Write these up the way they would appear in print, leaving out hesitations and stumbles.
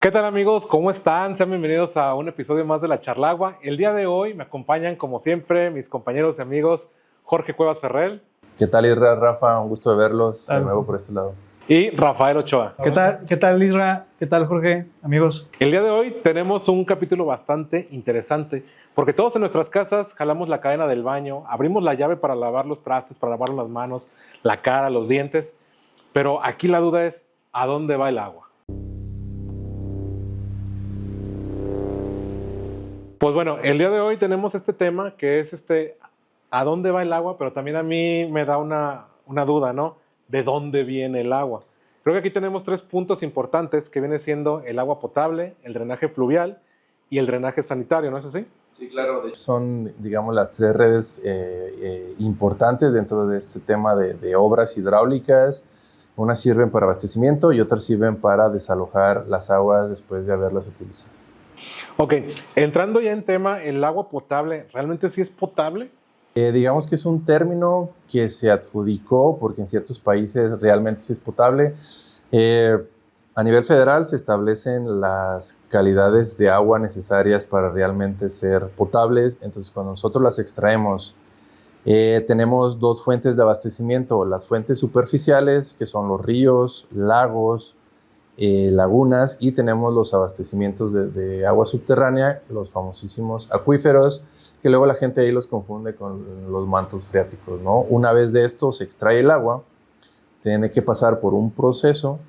¿Qué tal amigos? ¿Cómo están? Sean bienvenidos a un episodio más de La Charlagua. El día de hoy me acompañan como siempre mis compañeros y amigos Jorge Cuevas Ferrer. ¿Qué tal Isra, Rafa? Un gusto de verlos de nuevo por este lado. Y Rafael Ochoa. ¿Qué tal Isra? ¿Qué tal Jorge? Amigos. El día de hoy tenemos un capítulo bastante interesante porque todos en nuestras casas jalamos la cadena del baño, abrimos la llave para lavar los trastes, para lavar las manos, la cara, los dientes, pero aquí la duda es ¿a dónde va el agua? Pues bueno, el día de hoy tenemos este tema que es ¿a dónde va el agua? Pero también a mí me da una duda, ¿no? ¿De dónde viene el agua? Creo que aquí tenemos tres puntos importantes que viene siendo el agua potable, el drenaje pluvial y el drenaje sanitario, ¿no es así? Sí, claro. De hecho, son, digamos, las tres redes importantes dentro de este tema de obras hidráulicas. Unas sirven para abastecimiento y otras sirven para desalojar las aguas después de haberlas utilizado. Ok, entrando ya en tema, ¿el agua potable realmente sí es potable? Digamos que es un término que se adjudicó porque en ciertos países realmente sí es potable. A nivel federal se establecen las calidades de agua necesarias para realmente ser potables. Entonces, cuando nosotros las extraemos, tenemos dos fuentes de abastecimiento. Las fuentes superficiales, que son los ríos, lagos, lagunas, y tenemos los abastecimientos de agua subterránea, los famosísimos acuíferos, que luego la gente ahí los confunde con los mantos freáticos, ¿no? Una vez de esto se extrae el agua, tiene que pasar por un proceso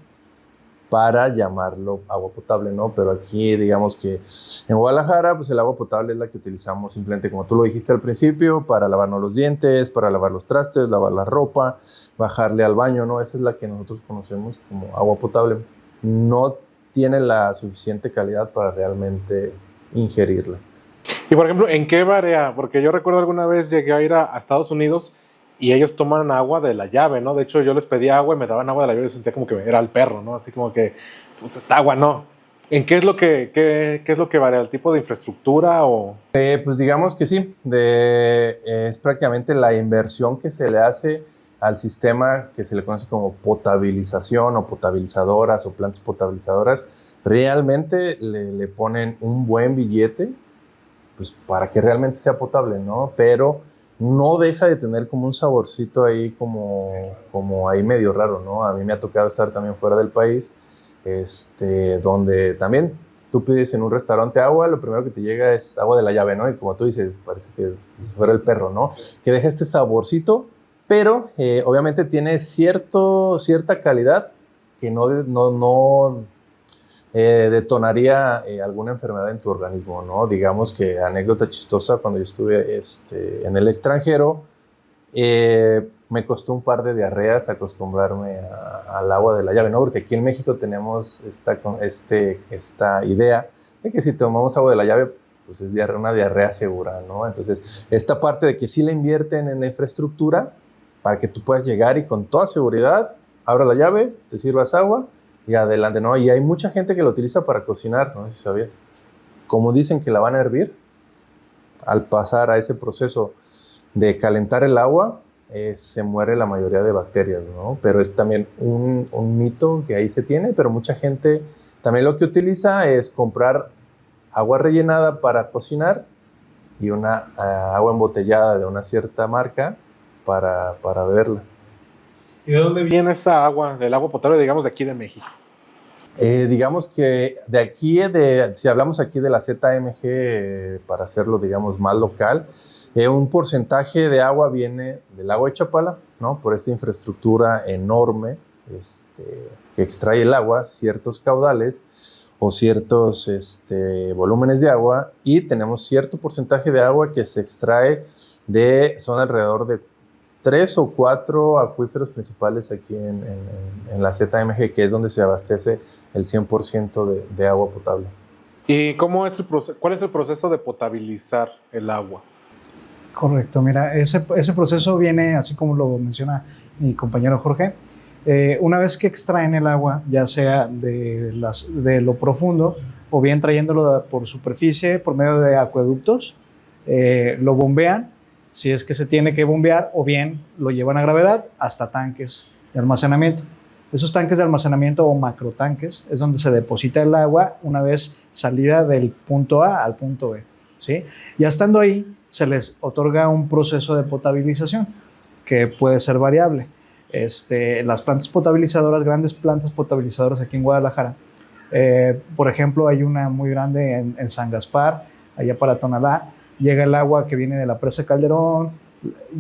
para llamarlo agua potable, ¿no? Pero aquí digamos que en Guadalajara, pues el agua potable es la que utilizamos simplemente, como tú lo dijiste al principio, para lavarnos los dientes, para lavar los trastes, lavar la ropa, bajarle al baño, ¿no? Esa es la que nosotros conocemos como agua potable. No tiene la suficiente calidad para realmente ingerirla. Y por ejemplo, ¿en qué varía? Porque yo recuerdo alguna vez llegué a ir a Estados Unidos y ellos toman agua de la llave, ¿no? De hecho, yo les pedí agua y me daban agua de la llave y sentía como que era el perro, ¿no? Así como que, pues esta agua no. ¿En qué es lo que varía? ¿El tipo de infraestructura o...? Pues digamos que sí, es prácticamente la inversión que se le hace al sistema que se le conoce como potabilización o potabilizadoras o plantas potabilizadoras. Realmente le ponen un buen billete, pues para que realmente sea potable, ¿no? Pero no deja de tener como un saborcito ahí como ahí medio raro, ¿no? A mí me ha tocado estar también fuera del país, donde también tú pides en un restaurante agua, lo primero que te llega es agua de la llave, ¿no? Y como tú dices, parece que si fuera el perro, ¿no? Que deja este saborcito, pero obviamente tiene cierta calidad que no detonaría alguna enfermedad en tu organismo, ¿no? Digamos que, anécdota chistosa, cuando yo estuve en el extranjero, me costó un par de diarreas acostumbrarme al agua de la llave, ¿no? Porque aquí en México tenemos esta idea de que si tomamos agua de la llave, pues es una diarrea segura, ¿no? Entonces, esta parte de que sí le invierten en la infraestructura para que tú puedas llegar y con toda seguridad, abra la llave, te sirvas agua y adelante, ¿no? Y hay mucha gente que lo utiliza para cocinar, no sé si sabías. Como dicen que la van a hervir, al pasar a ese proceso de calentar el agua, se muere la mayoría de bacterias, ¿no? Pero es también un mito que ahí se tiene, pero mucha gente también lo que utiliza es comprar agua rellenada para cocinar y una agua embotellada de una cierta marca para beberla. ¿Y de dónde viene esta agua, del agua potable, digamos, de aquí de México? Digamos que de aquí, si hablamos aquí de la ZMG, para hacerlo, digamos, más local, un porcentaje de agua viene del lago de Chapala, ¿no? Por esta infraestructura enorme que extrae el agua, ciertos caudales o ciertos volúmenes de agua, y tenemos cierto porcentaje de agua que se extrae son alrededor de 3 o 4 acuíferos principales aquí en la ZMG, que es donde se abastece el 100% de agua potable. ¿Y cuál es el proceso de potabilizar el agua? Correcto, mira, ese proceso viene, así como lo menciona mi compañero Jorge, una vez que extraen el agua, ya sea de lo profundo o bien trayéndolo por superficie por medio de acueductos, lo bombean, si es que se tiene que bombear, o bien lo llevan a gravedad hasta tanques de almacenamiento. Esos tanques de almacenamiento o macrotanques es donde se deposita el agua una vez salida del punto A al punto B, ¿sí? Ya estando ahí, se les otorga un proceso de potabilización que puede ser variable. Las plantas potabilizadoras, grandes plantas potabilizadoras aquí en Guadalajara, por ejemplo, hay una muy grande en San Gaspar, allá para Tonalá. Llega el agua que viene de la presa Calderón,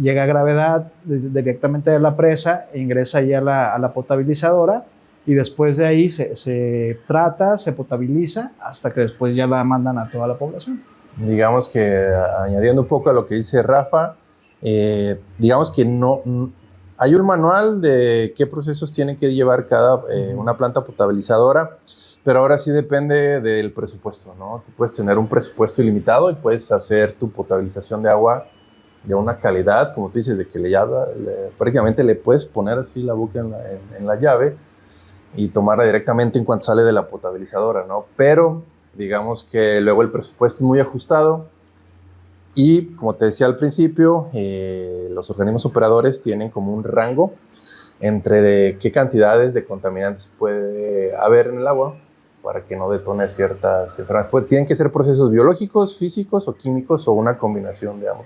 llega a gravedad directamente de la presa, e ingresa ahí a la potabilizadora, y después de ahí se trata, se potabiliza, hasta que después ya la mandan a toda la población. Digamos que, añadiendo un poco a lo que dice Rafa, digamos que no hay un manual de qué procesos tiene que llevar una planta potabilizadora, pero ahora sí depende del presupuesto, ¿no? Tú puedes tener un presupuesto ilimitado y puedes hacer tu potabilización de agua de una calidad, como tú dices, de que prácticamente le puedes poner así la boca en la llave y tomarla directamente en cuanto sale de la potabilizadora, ¿no? Pero digamos que luego el presupuesto es muy ajustado y, como te decía al principio, los organismos operadores tienen como un rango entre qué cantidades de contaminantes puede haber en el agua para que no detone ciertas enfermedades. Tienen que ser procesos biológicos, físicos o químicos o una combinación de ambos.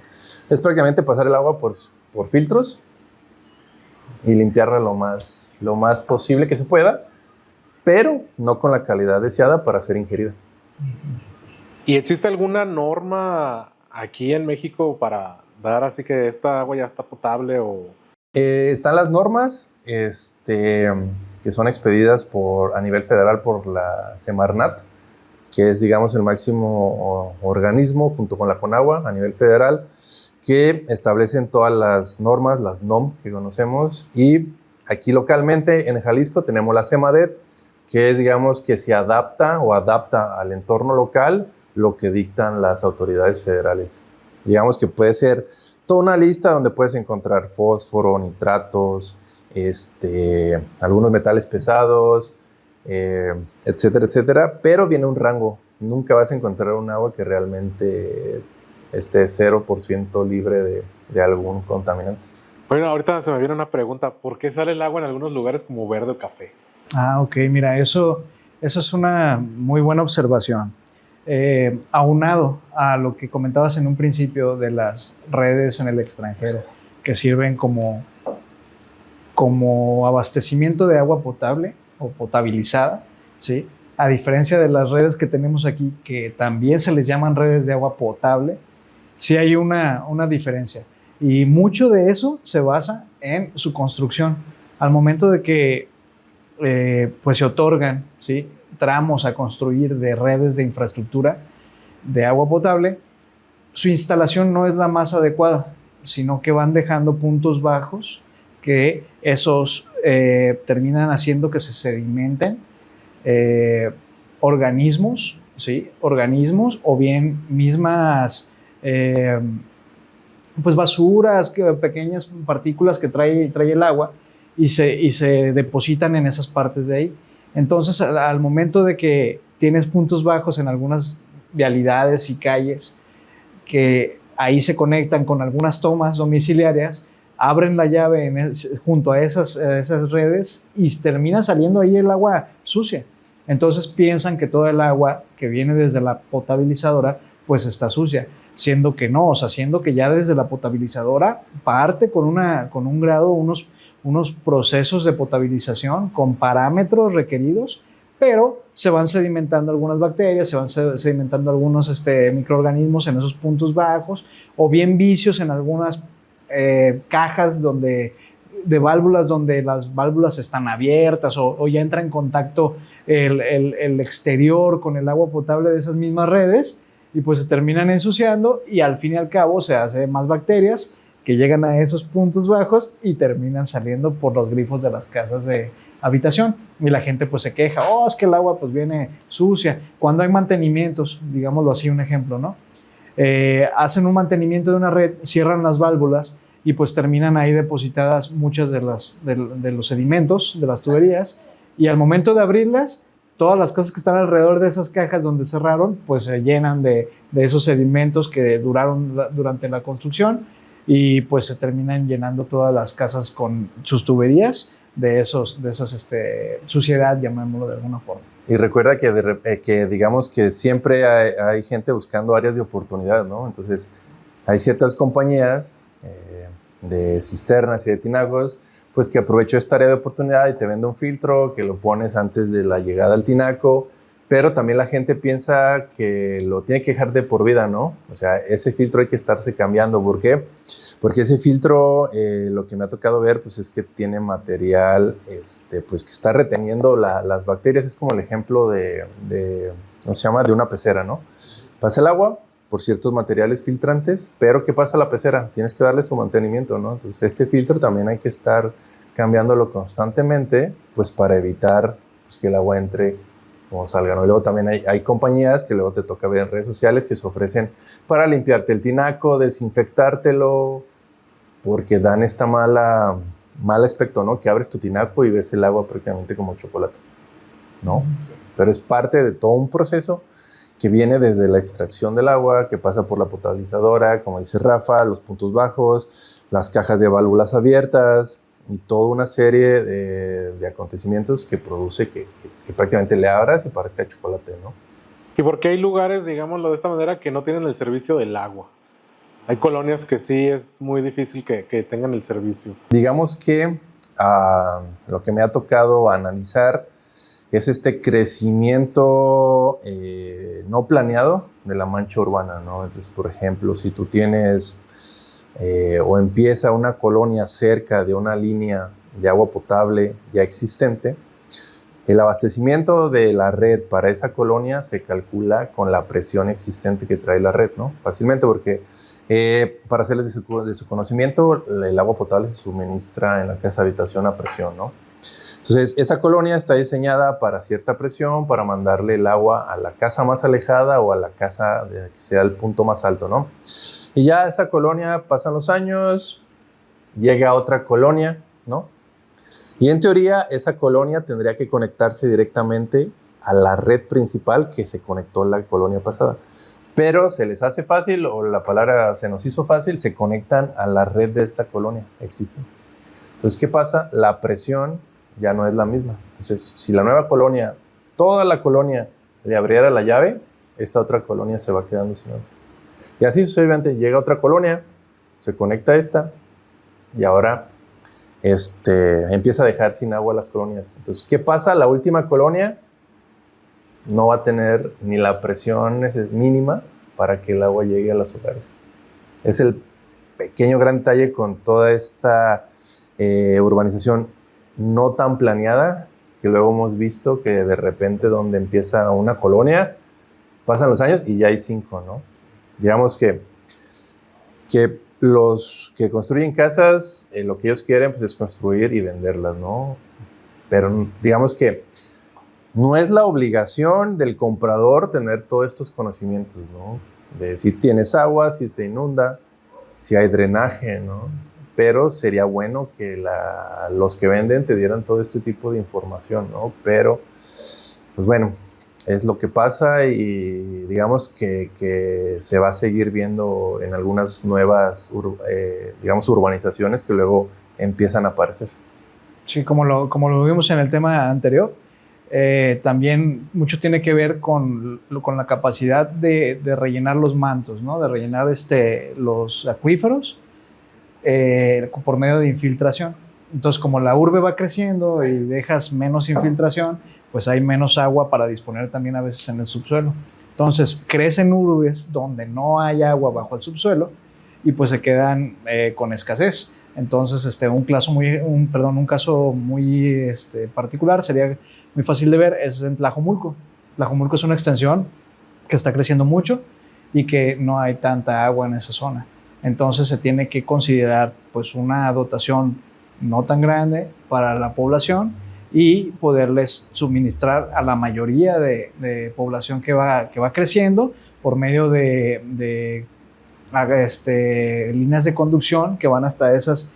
Es prácticamente pasar el agua por filtros y limpiarla lo más posible que se pueda, pero no con la calidad deseada para ser ingerida. ¿Y existe alguna norma aquí en México para dar así que esta agua ya está potable o...? Están las normas que son expedidas a nivel federal por la Semarnat, que es, digamos, el máximo organismo junto con la Conagua a nivel federal, que establecen todas las normas, las NOM que conocemos, y aquí localmente en Jalisco tenemos la Semadet, que es, digamos, que se adapta al entorno local lo que dictan las autoridades federales. Digamos que puede ser toda una lista donde puedes encontrar fósforo, nitratos, algunos metales pesados, etcétera, etcétera, pero viene un rango. Nunca vas a encontrar un agua que realmente esté 0% libre de algún contaminante. Bueno, ahorita se me viene una pregunta. ¿Por qué sale el agua en algunos lugares como verde o café? Ok, mira, eso es una muy buena observación. Aunado a lo que comentabas en un principio de las redes en el extranjero, que sirven como abastecimiento de agua potable o potabilizada, ¿sí? A diferencia de las redes que tenemos aquí, que también se les llaman redes de agua potable, sí hay una diferencia. Y mucho de eso se basa en su construcción. Al momento de que pues se otorgan, ¿sí?, tramos a construir de redes de infraestructura de agua potable, su instalación no es la más adecuada, sino que van dejando puntos bajos que esos terminan haciendo que se sedimenten organismos, ¿sí?, organismos o bien mismas pues basuras, pequeñas partículas que trae el agua y se depositan en esas partes de ahí. Entonces, al momento de que tienes puntos bajos en algunas vialidades y calles, que ahí se conectan con algunas tomas domiciliarias, abren la llave junto a esas redes y termina saliendo ahí el agua sucia. Entonces piensan que toda el agua que viene desde la potabilizadora pues está sucia, siendo que no, o sea, siendo que ya desde la potabilizadora parte con un grado, unos procesos de potabilización con parámetros requeridos, pero se van sedimentando algunas bacterias, se van sedimentando algunos microorganismos en esos puntos bajos, o bien vicios en algunas cajas de válvulas donde las válvulas están abiertas o ya entra en contacto el exterior con el agua potable de esas mismas redes y pues se terminan ensuciando y al fin y al cabo se hace más bacterias que llegan a esos puntos bajos y terminan saliendo por los grifos de las casas de habitación y la gente pues se queja, es que el agua pues viene sucia. Cuando hay mantenimientos, digámoslo así, un ejemplo, ¿no? Hacen un mantenimiento de una red, cierran las válvulas y pues terminan ahí depositadas muchas de los sedimentos de las tuberías y al momento de abrirlas, todas las cosas que están alrededor de esas cajas donde cerraron pues se llenan de esos sedimentos que duraron durante la construcción y pues se terminan llenando todas las casas con sus tuberías de esas suciedad, llamémoslo de alguna forma. Y recuerda que digamos que siempre hay gente buscando áreas de oportunidad, ¿no? Entonces, hay ciertas compañías de cisternas y de tinacos, pues que aprovechó esta área de oportunidad y te vende un filtro que lo pones antes de la llegada al tinaco, pero también la gente piensa que lo tiene que dejar de por vida, ¿no? O sea, ese filtro hay que estarse cambiando. ¿Por qué? Porque ese filtro, lo que me ha tocado ver, pues es que tiene material, pues que está reteniendo las bacterias. Es como el ejemplo ¿cómo se llama? De una pecera, ¿no? Pasa el agua por ciertos materiales filtrantes, pero ¿qué pasa a la pecera? Tienes que darle su mantenimiento, ¿no? Entonces, este filtro también hay que estar cambiándolo constantemente, pues para evitar pues, que el agua entre como salga, ¿no? Y luego también hay compañías que luego te toca ver en redes sociales que se ofrecen para limpiarte el tinaco, desinfectártelo, porque dan esta mal aspecto, ¿no? Que abres tu tinaco y ves el agua prácticamente como chocolate, ¿no? Sí. Pero es parte de todo un proceso que viene desde la extracción del agua, que pasa por la potabilizadora, como dice Rafa, los puntos bajos, las cajas de válvulas abiertas y toda una serie de acontecimientos que produce que prácticamente le abras y parezca chocolate, ¿no? ¿Y por qué hay lugares, digámoslo de esta manera, que no tienen el servicio del agua? Hay colonias que sí es muy difícil que tengan el servicio. Digamos que lo que me ha tocado analizar es este crecimiento no planeado de la mancha urbana, ¿no? Entonces, por ejemplo, si tú tienes o empieza una colonia cerca de una línea de agua potable ya existente, el abastecimiento de la red para esa colonia se calcula con la presión existente que trae la red, ¿no? Fácilmente porque, para hacerles de su conocimiento, el agua potable se suministra en la casa de habitación a presión, ¿no? Entonces, esa colonia está diseñada para cierta presión, para mandarle el agua a la casa más alejada o a la casa que sea el punto más alto, ¿no? Y ya esa colonia, pasan los años, llega a otra colonia, ¿no? Y en teoría, esa colonia tendría que conectarse directamente a la red principal que se conectó la colonia pasada. Pero se les hace fácil, o la palabra se nos hizo fácil, se conectan a la red de esta colonia existente. Entonces, ¿qué pasa? La presión ya no es la misma. Entonces, si la nueva colonia, toda la colonia le abriera la llave, esta otra colonia se va quedando sin agua. Y así sucesivamente, llega otra colonia, se conecta a esta, y ahora empieza a dejar sin agua las colonias. Entonces, ¿qué pasa? La última colonia no va a tener ni la presión mínima para que el agua llegue a los hogares. Es el pequeño gran detalle con toda esta urbanización no tan planeada, que luego hemos visto que de repente donde empieza una colonia, pasan los años y ya hay 5, ¿no? Digamos que los que construyen casas, lo que ellos quieren pues, es construir y venderlas, ¿no? Pero digamos que no es la obligación del comprador tener todos estos conocimientos, ¿no? De si tienes agua, si se inunda, si hay drenaje, ¿no? Pero sería bueno que los que venden te dieran todo este tipo de información, ¿no? Pero, pues bueno, es lo que pasa y digamos que se va a seguir viendo en algunas nuevas, digamos, urbanizaciones que luego empiezan a aparecer. Sí, como lo vimos en el tema anterior, también mucho tiene que ver con la capacidad de rellenar los mantos, ¿no? De rellenar los acuíferos por medio de infiltración. Entonces, como la urbe va creciendo y dejas menos infiltración, pues hay menos agua para disponer también a veces en el subsuelo. Entonces, crecen urbes donde no hay agua bajo el subsuelo y pues se quedan con escasez. Entonces, un caso muy particular, sería muy fácil de ver, es en Tlajomulco. Tlajomulco es una extensión que está creciendo mucho y que no hay tanta agua en esa zona. Entonces, se tiene que considerar pues una dotación no tan grande para la población y poderles suministrar a la mayoría de población que va creciendo por medio de líneas de conducción que van hasta estas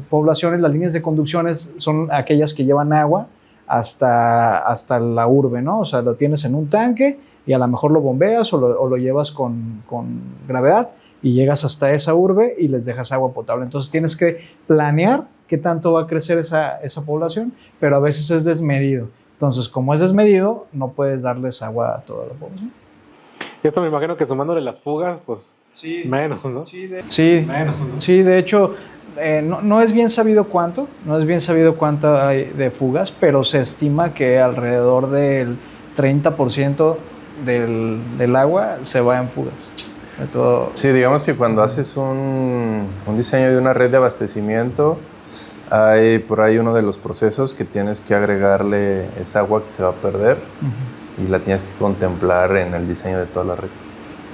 poblaciones. Las líneas de conducción son aquellas que llevan agua hasta la urbe, ¿no? O sea, lo tienes en un tanque y a lo mejor lo bombeas o lo llevas con gravedad y llegas hasta esa urbe y les dejas agua potable. Entonces tienes que planear qué tanto va a crecer esa población, pero a veces es desmedido. Entonces, como es desmedido, no puedes darles agua a toda la población. Y esto me imagino que sumándole las fugas, pues Sí, menos, ¿no? Sí, Menos, ¿no? sí, de hecho, no es bien sabido cuánto, hay de fugas, pero se estima que alrededor del 30% del agua se va en fugas. De todo. Sí, digamos que cuando haces un diseño de una red de abastecimiento, hay por ahí uno de los procesos que tienes que agregarle esa agua que se va a perder y la tienes que contemplar en el diseño de toda la red.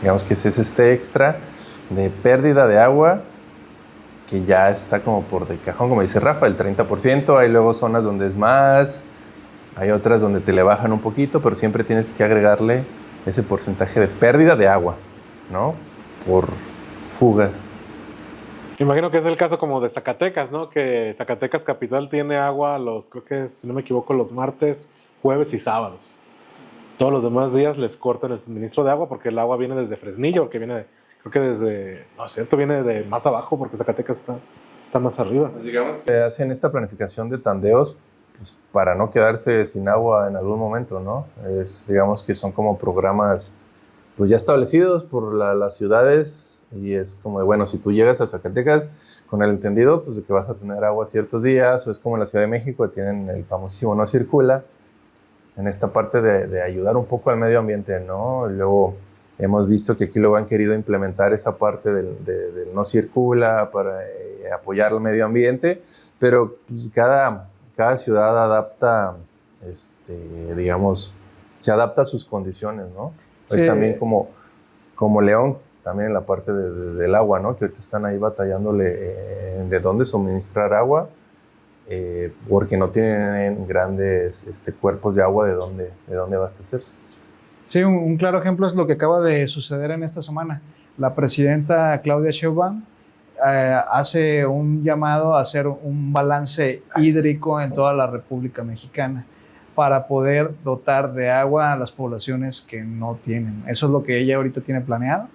Digamos que ese es este extra de pérdida de agua que ya está como por de cajón, como dice Rafa, el 30%. Hay luego zonas donde es más, hay otras donde te le bajan un poquito, pero siempre tienes que agregarle ese porcentaje de pérdida de agua, ¿no? Por fugas. Imagino que es el caso como de Zacatecas, ¿no? Que Zacatecas Capital tiene agua creo que si no me equivoco, los martes, jueves y sábados. Todos los demás días les cortan el suministro de agua porque el agua viene desde Fresnillo, que viene, creo que desde, no es cierto, viene de más abajo porque Zacatecas está más arriba. Pues digamos que hacen esta planificación de tandeos pues, para no quedarse sin agua en algún momento, ¿no? Digamos que son como programas pues ya establecidos por las ciudades y es como de, bueno, si tú llegas a Zacatecas con el entendido pues de que vas a tener agua ciertos días, o es como en la Ciudad de México, que tienen el famosísimo No Circula, en esta parte de ayudar un poco al medio ambiente, ¿no? Luego hemos visto que aquí luego han querido implementar esa parte del No Circula para apoyar al medio ambiente, pero pues, cada ciudad adapta, digamos, se adapta a sus condiciones, ¿no? Sí. Es también como León, también en la parte del agua, ¿no? Que ahorita están ahí batallándole de dónde suministrar agua, porque no tienen grandes cuerpos de agua de dónde abastecerse. Sí, un claro ejemplo es lo que acaba de suceder en esta semana. La presidenta Claudia Sheinbaum hace un llamado a hacer un balance hídrico en toda la República Mexicana para poder dotar de agua a las poblaciones que no tienen. Eso es lo que ella ahorita tiene planeado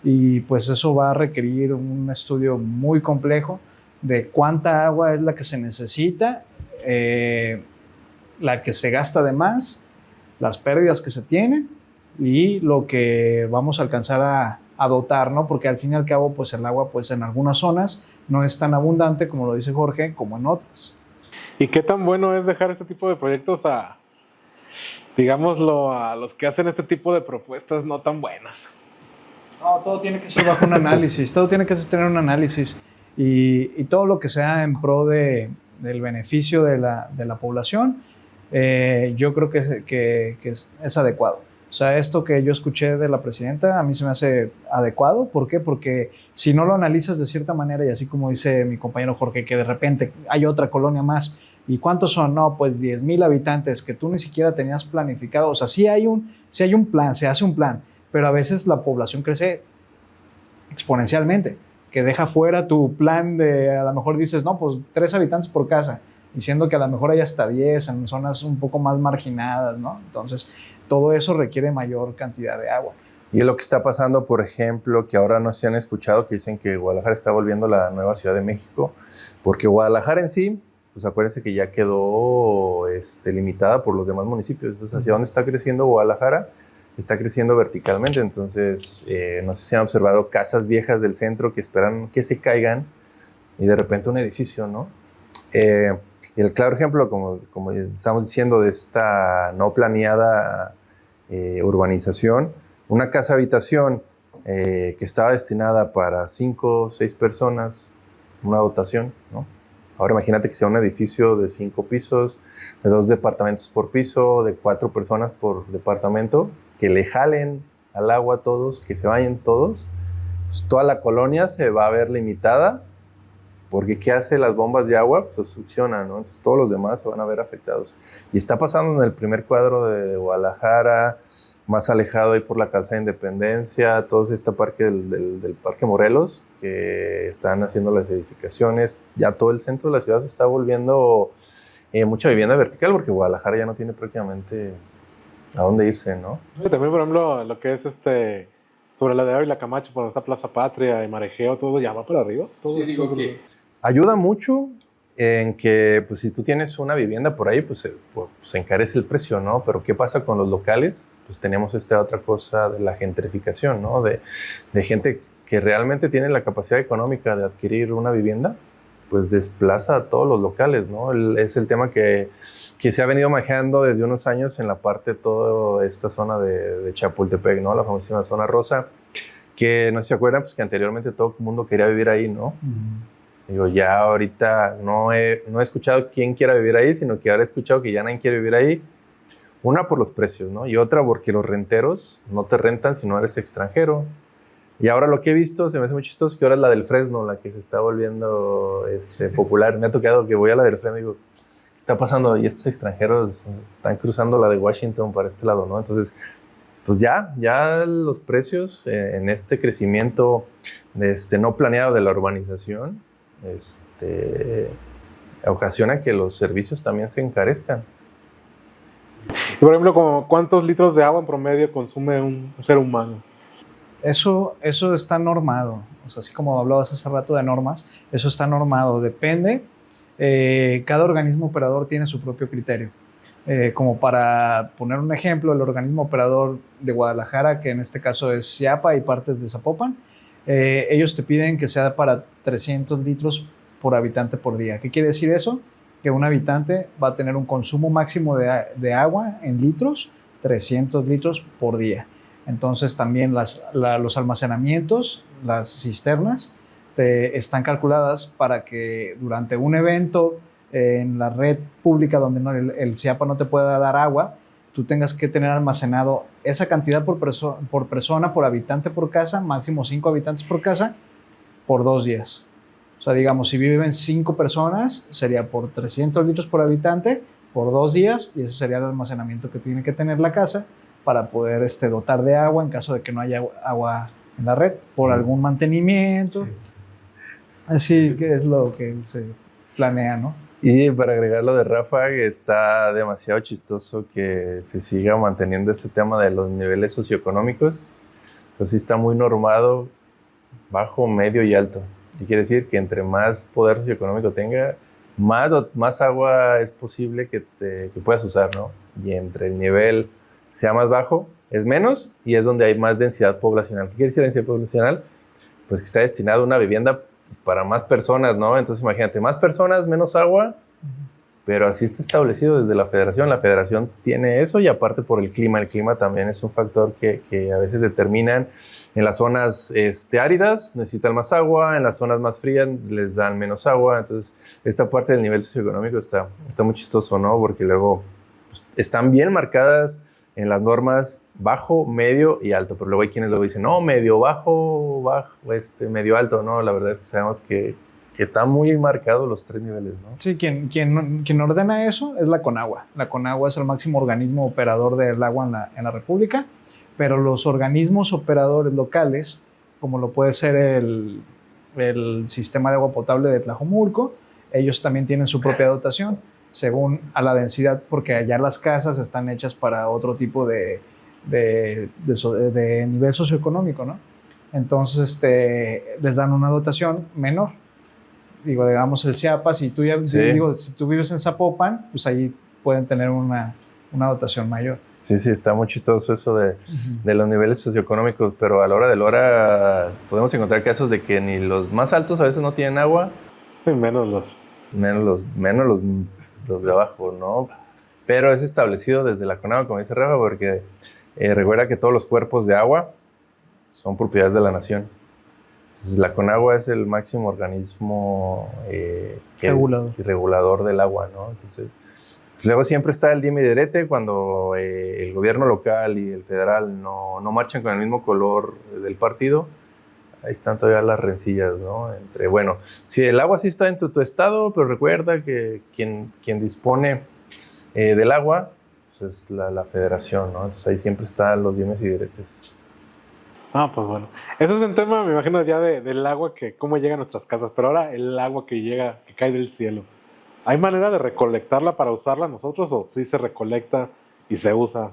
y pues eso va a requerir un estudio muy complejo de cuánta agua es la que se necesita, la que se gasta de más, las pérdidas que se tienen y lo que vamos a alcanzar a dotar, ¿no? Porque al fin y al cabo, pues el agua, pues en algunas zonas no es tan abundante, como lo dice Jorge, como en otras. ¿Y qué tan bueno es dejar este tipo de proyectos a los que hacen este tipo de propuestas no tan buenas? No, todo tiene que ser bajo un análisis, todo tiene que tener un análisis y todo lo que sea en pro del beneficio de la población, yo creo que es adecuado. O sea, esto que yo escuché de la presidenta a mí se me hace adecuado. ¿Por qué? Porque si no lo analizas de cierta manera, y así como dice mi compañero Jorge, que de repente hay otra colonia más, ¿y cuántos son? No, pues 10,000 habitantes que tú ni siquiera tenías planificado. O sea, sí hay un plan, se hace un plan, pero a veces la población crece exponencialmente, que deja fuera tu plan de, a lo mejor dices, no, pues 3 habitantes por casa, diciendo que a lo mejor hay hasta 10 en zonas un poco más marginadas, ¿no? Entonces, todo eso requiere mayor cantidad de agua. Y es lo que está pasando, por ejemplo, que ahora no se han escuchado, que dicen que Guadalajara está volviendo la nueva Ciudad de México, porque Guadalajara en sí, pues acuérdense que ya quedó limitada por los demás municipios. Entonces, ¿hacia dónde está creciendo Guadalajara? Está creciendo verticalmente. Entonces, no sé si han observado casas viejas del centro que esperan que se caigan y de repente un edificio, ¿no? Y el claro ejemplo, como estamos diciendo, de esta no planeada urbanización, una casa habitación que estaba destinada para 5 o 6 personas, una dotación, ¿no? Ahora imagínate que sea un edificio de 5 pisos, de 2 departamentos por piso, de 4 personas por departamento, que le jalen al agua a todos, que se vayan todos, pues toda la colonia se va a ver limitada. Porque ¿qué hace las bombas de agua? Pues succionan, ¿no? Entonces todos los demás se van a ver afectados. Y está pasando en el primer cuadro de Guadalajara, más alejado ahí por la Calzada de Independencia, todo este parque del Parque Morelos, que están haciendo las edificaciones. Ya todo el centro de la ciudad se está volviendo mucha vivienda vertical, porque Guadalajara ya no tiene prácticamente a dónde irse, ¿no? También, por ejemplo, lo que es sobre la de Ávila Camacho, cuando está Plaza Patria y Marejeo, todo ya va para arriba. Todo sí, digo que ayuda mucho en que pues si tú tienes una vivienda por ahí, pues se encarece el precio, ¿no? Pero ¿qué pasa con los locales? Pues tenemos esta otra cosa de la gentrificación, ¿no? De gente que realmente tiene la capacidad económica de adquirir una vivienda, pues desplaza a todos los locales, ¿no? Es el tema que se ha venido manejando desde unos años en la parte de toda esta zona de Chapultepec, ¿no? La famosísima zona rosa, que no se acuerdan, pues que anteriormente todo el mundo quería vivir ahí, ¿no? Digo, ya ahorita no he escuchado quién quiera vivir ahí, sino que ahora he escuchado que ya nadie quiere vivir ahí. Una por los precios, ¿no? Y otra porque los renteros no te rentan si no eres extranjero. Y ahora lo que he visto, se me hace muy chistoso, que ahora es la del Fresno, la que se está volviendo popular. Me ha tocado que voy a la del Fresno y digo, ¿qué está pasando? Y estos extranjeros están cruzando la de Washington para este lado, ¿no? Entonces, pues ya los precios en este crecimiento no planeado de la urbanización, ocasiona que los servicios también se encarezcan. Y por ejemplo, como ¿cuántos litros de agua en promedio consume un ser humano? Eso está normado. O sea, así como hablabas hace rato de normas, eso está normado. Depende. Cada organismo operador tiene su propio criterio. Como para poner un ejemplo, el organismo operador de Guadalajara, que en este caso es CIAPA y partes de Zapopan, ellos te piden que sea para 300 litros por habitante por día. ¿Qué quiere decir eso? Que un habitante va a tener un consumo máximo de agua en litros, 300 litros por día. Entonces también los almacenamientos, las cisternas, están calculadas para que durante un evento en la red pública donde el CIAPA no te pueda dar agua, tú tengas que tener almacenado esa cantidad por persona, por habitante por casa, máximo 5 habitantes por casa, por 2 días. O sea, digamos, si viven 5 personas, sería por 300 litros por habitante, por 2 días, y ese sería el almacenamiento que tiene que tener la casa para poder dotar de agua en caso de que no haya agua en la red, por algún mantenimiento. Así que es lo que se planea, ¿no? Y para agregar lo de Rafa, está demasiado chistoso que se siga manteniendo este tema de los niveles socioeconómicos. Entonces está muy normado, bajo, medio y alto. Y quiere decir que entre más poder socioeconómico tenga, más agua es posible que puedas usar, ¿no? Y entre el nivel sea más bajo, es menos, y es donde hay más densidad poblacional. ¿Qué quiere decir densidad poblacional? Pues que está destinado a una vivienda para más personas, ¿no? Entonces imagínate, más personas, menos agua, pero así está establecido desde la federación. La federación tiene eso, y aparte por el clima también es un factor que a veces determinan. En las zonas áridas necesitan más agua, en las zonas más frías les dan menos agua. Entonces esta parte del nivel socioeconómico está muy chistoso, ¿no? Porque luego pues, están bien marcadas en las normas bajo, medio y alto, pero luego hay quienes luego dicen, no, medio, bajo, medio, alto. No, la verdad es que sabemos que están muy marcados los 3 niveles, ¿no? Sí, quien ordena eso es la Conagua. La Conagua es el máximo organismo operador del agua en la República, pero los organismos operadores locales, como lo puede ser el sistema de agua potable de Tlajomulco, ellos también tienen su propia dotación, según a la densidad, porque allá las casas están hechas para otro tipo de nivel socioeconómico, ¿no? Entonces les dan una dotación menor. Digo, digamos el CIAPA, si tú vives en Zapopan, pues ahí pueden tener una dotación mayor. Sí, está muy chistoso eso de los niveles socioeconómicos, pero a la hora de la hora podemos encontrar casos de que ni los más altos a veces no tienen agua. Menos los de abajo, ¿no? Pero es establecido desde la Conagua, como dice Rafa, porque recuerda que todos los cuerpos de agua son propiedades de la nación. Entonces la Conagua es el máximo organismo regulador del agua, ¿no? Entonces, pues luego siempre está el dime y direte cuando el gobierno local y el federal no marchan con el mismo color del partido. Ahí están todavía las rencillas, ¿no? Bueno, si el agua sí está en tu estado, pero recuerda que quien dispone del agua pues es la federación, ¿no? Entonces ahí siempre están los dimes y diretes. Pues bueno. Eso es un tema, me imagino, ya del agua, que cómo llega a nuestras casas. Pero ahora el agua que cae del cielo. ¿Hay manera de recolectarla para usarla nosotros, o sí se recolecta y se usa?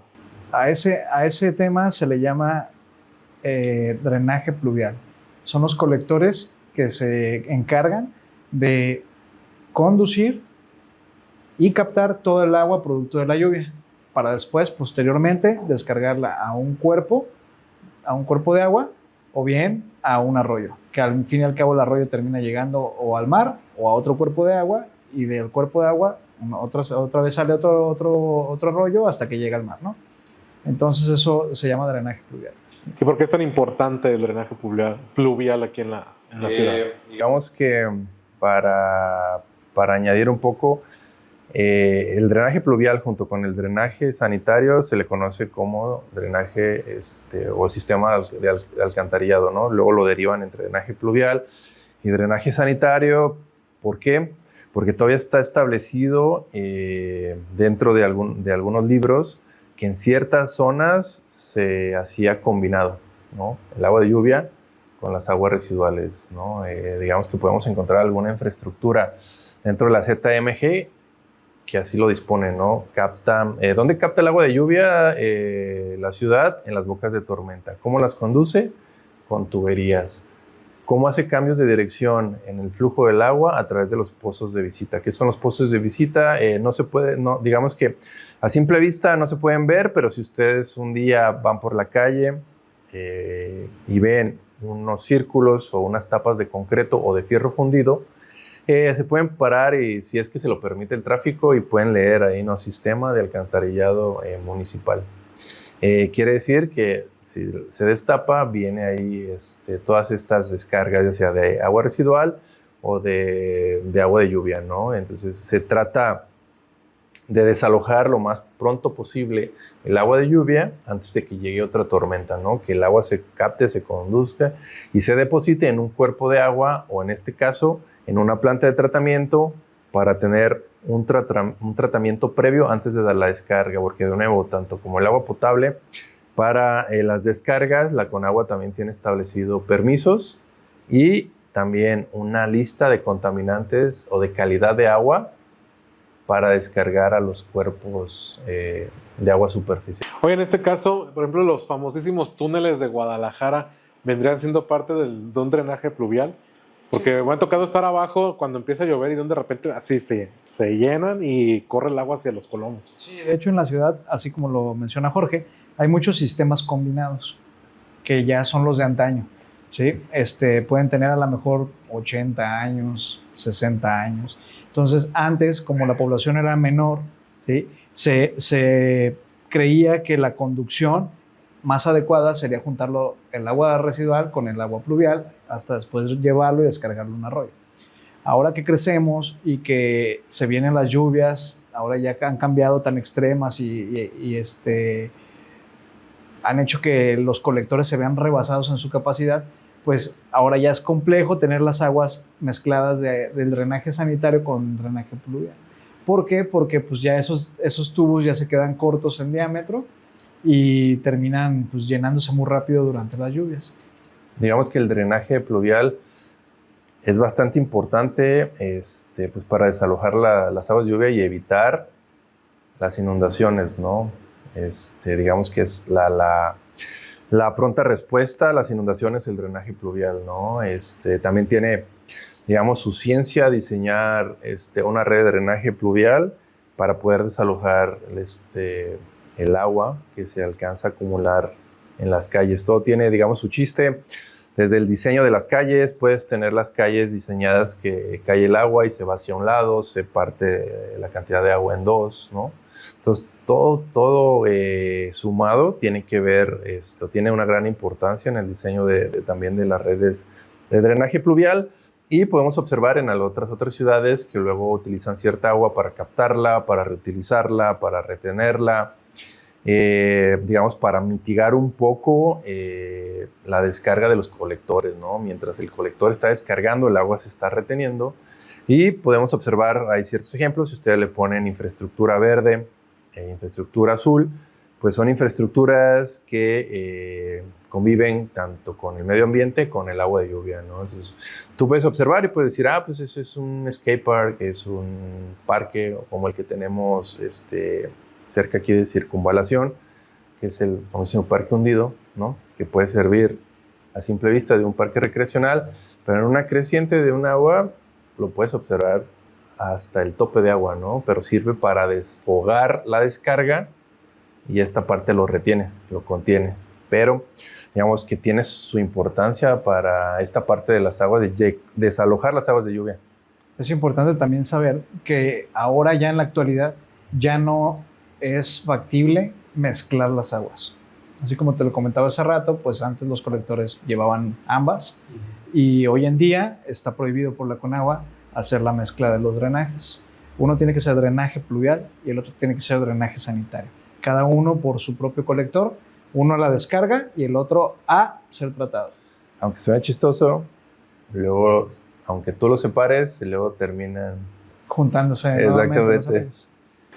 A ese tema se le llama drenaje pluvial. Son los colectores que se encargan de conducir y captar todo el agua producto de la lluvia, para después, posteriormente, descargarla a un cuerpo de agua, o bien a un arroyo, que al fin y al cabo el arroyo termina llegando o al mar o a otro cuerpo de agua, y del cuerpo de agua otra vez sale otro arroyo hasta que llega al mar, ¿no? Entonces eso se llama drenaje pluvial. ¿Y por qué es tan importante el drenaje pluvial aquí en la ciudad? Digamos que para añadir un poco, el drenaje pluvial junto con el drenaje sanitario se le conoce como drenaje o sistema de alcantarillado, ¿no? Luego lo derivan entre drenaje pluvial y drenaje sanitario. ¿Por qué? Porque todavía está establecido dentro de algunos libros que en ciertas zonas se hacía combinado, ¿no? El agua de lluvia con las aguas residuales, ¿no? Digamos que podemos encontrar alguna infraestructura dentro de la ZMG que así lo dispone, ¿no? ¿Dónde capta el agua de lluvia la ciudad? En las bocas de tormenta. ¿Cómo las conduce? Con tuberías. ¿Cómo hace cambios de dirección en el flujo del agua? A través de los pozos de visita. ¿Qué son los pozos de visita? No se puede, digamos que a simple vista no se pueden ver, pero si ustedes un día van por la calle y ven unos círculos o unas tapas de concreto o de fierro fundido, se pueden parar y si es que se lo permite el tráfico y pueden leer ahí, ¿no? Sistema de alcantarillado municipal. Quiere decir que si se destapa, viene ahí todas estas descargas, ya sea de agua residual o de agua de lluvia, ¿no? Entonces se trata de desalojar lo más pronto posible el agua de lluvia antes de que llegue otra tormenta, ¿no? Que el agua se capte, se conduzca y se deposite en un cuerpo de agua, o en este caso en una planta de tratamiento, para tener un tratamiento previo antes de dar la descarga, porque de nuevo, tanto como el agua potable, para las descargas, la Conagua también tiene establecido permisos y también una lista de contaminantes o de calidad de agua para descargar a los cuerpos de agua superficial. Oye, en este caso, por ejemplo, los famosísimos túneles de Guadalajara vendrían siendo parte de un drenaje pluvial. Porque me ha tocado estar abajo cuando empieza a llover y de repente así se llenan y corre el agua hacia los colomos. Sí, de hecho en la ciudad, así como lo menciona Jorge, hay muchos sistemas combinados que ya son los de antaño, ¿sí? Pueden tener a lo mejor 80 años, 60 años. Entonces antes, como la población era menor, ¿sí? se creía que la conducción más adecuada sería juntarlo el agua residual con el agua pluvial hasta después llevarlo y descargarlo en un arroyo. Ahora que crecemos y que se vienen las lluvias, ahora ya han cambiado tan extremas y han hecho que los colectores se vean rebasados en su capacidad, pues ahora ya es complejo tener las aguas mezcladas del drenaje sanitario con drenaje pluvial. ¿Por qué? Porque pues ya esos tubos ya se quedan cortos en diámetro y terminan pues llenándose muy rápido durante las lluvias. Digamos que el drenaje pluvial es bastante importante pues para desalojar las aguas de lluvia y evitar las inundaciones, ¿no? Digamos que es la pronta respuesta a las inundaciones, el drenaje pluvial, ¿no? También tiene, digamos, su ciencia diseñar una red de drenaje pluvial para poder desalojar el agua que se alcanza a acumular en las calles. Todo tiene, digamos, su chiste. Desde el diseño de las calles, puedes tener las calles diseñadas que cae el agua y se va hacia un lado, se parte la cantidad de agua en dos, ¿no? Entonces, todo sumado tiene que ver, tiene una gran importancia en el diseño también de las redes de drenaje pluvial. Y podemos observar en otras ciudades que luego utilizan cierta agua para captarla, para reutilizarla, para retenerla, digamos, para mitigar un poco la descarga de los colectores, ¿no? Mientras el colector está descargando, el agua se está reteniendo. Y podemos observar, hay ciertos ejemplos, si ustedes le ponen infraestructura verde e infraestructura azul, pues son infraestructuras que conviven tanto con el medio ambiente, con el agua de lluvia, ¿no? Entonces, tú puedes observar y puedes decir, pues eso es un skate park, es un parque como el que tenemos cerca aquí de Circunvalación, que es el famosísimo Parque Hundido, ¿no? Que puede servir a simple vista de un parque recreacional, pero en una creciente de un agua lo puedes observar hasta el tope de agua, ¿no? Pero sirve para desfogar la descarga y esta parte lo retiene, lo contiene. Pero digamos que tiene su importancia para esta parte de las aguas, de desalojar las aguas de lluvia. Es importante también saber que ahora ya en la actualidad ya no es factible mezclar las aguas. Así como te lo comentaba hace rato, pues antes los colectores llevaban ambas y hoy en día está prohibido por la Conagua hacer la mezcla de los drenajes. Uno tiene que ser drenaje pluvial y el otro tiene que ser drenaje sanitario. Cada uno por su propio colector, uno a la descarga y el otro a ser tratado. Aunque suene chistoso, luego, aunque tú los separes, luego terminan juntándose. Exactamente.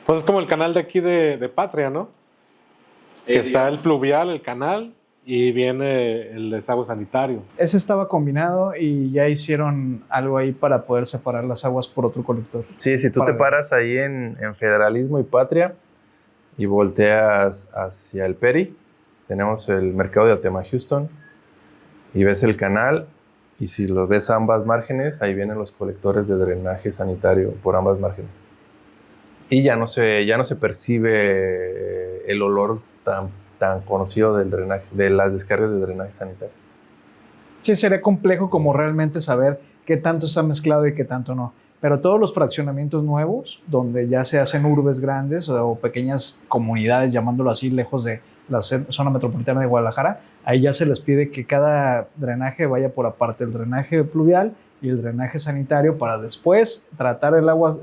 Pues es como el canal de aquí de Patria, ¿no? Que está el pluvial, el canal, y viene el desagüe sanitario. Ese estaba combinado y ya hicieron algo ahí para poder separar las aguas por otro colector. Sí, si tú te paras ahí en Federalismo y Patria y volteas hacia el Peri, tenemos el mercado de Atema Houston y ves el canal, y si lo ves a ambas márgenes, ahí vienen los colectores de drenaje sanitario por ambas márgenes. Y ya no se percibe el olor tan conocido del drenaje, de las descargas de drenaje sanitario. Sí, sería complejo como realmente saber qué tanto está mezclado y qué tanto no. Pero todos los fraccionamientos nuevos, donde ya se hacen urbes grandes o pequeñas comunidades, llamándolo así, lejos de la zona metropolitana de Guadalajara, ahí ya se les pide que cada drenaje vaya por aparte, el drenaje pluvial y el drenaje sanitario, para después tratar el agua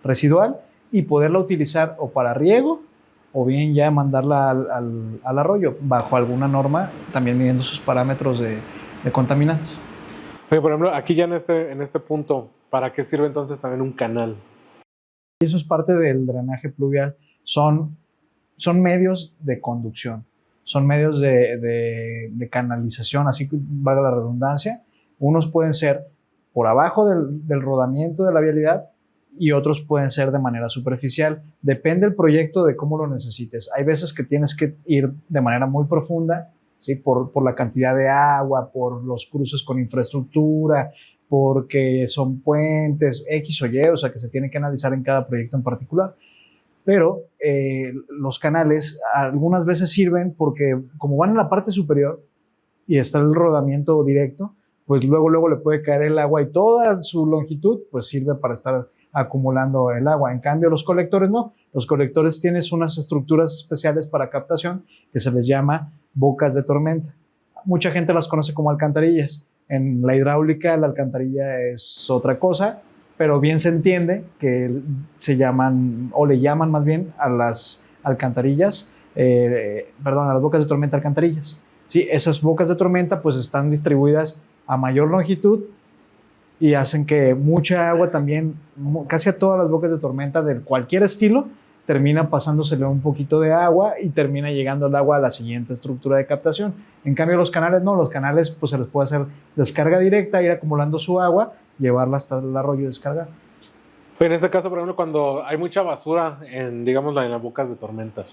residual y poderla utilizar o para riego o bien ya mandarla al arroyo bajo alguna norma, también midiendo sus parámetros de contaminantes. Oye, por ejemplo, aquí ya en este punto, ¿para qué sirve entonces también un canal? Eso es parte del drenaje pluvial. Son medios de conducción, son medios de canalización, así que valga la redundancia. Unos pueden ser por abajo del rodamiento de la vialidad y otros pueden ser de manera superficial. Depende del proyecto, de cómo lo necesites. Hay veces que tienes que ir de manera muy profunda, ¿sí? Por la cantidad de agua, por los cruces con infraestructura, porque son puentes X o Y, o sea que se tiene que analizar en cada proyecto en particular. Pero los canales algunas veces sirven porque como van en la parte superior y está el rodamiento directo, pues luego le puede caer el agua y toda su longitud pues sirve para estar acumulando el agua. En cambio, los colectores no. Los colectores tienen unas estructuras especiales para captación que se les llama bocas de tormenta. Mucha gente las conoce como alcantarillas. En la hidráulica, la alcantarilla es otra cosa, pero bien se entiende que se llaman, o le llaman más bien a las alcantarillas, a las bocas de tormenta alcantarillas. Sí, esas bocas de tormenta pues están distribuidas a mayor longitud y hacen que mucha agua también, casi a todas las bocas de tormenta de cualquier estilo, termina pasándosele un poquito de agua y termina llegando el agua a la siguiente estructura de captación. En cambio, los canales no, los canales pues se les puede hacer descarga directa, ir acumulando su agua, llevarla hasta el arroyo y descargar. En este caso, por ejemplo, cuando hay mucha basura en las bocas de tormentas,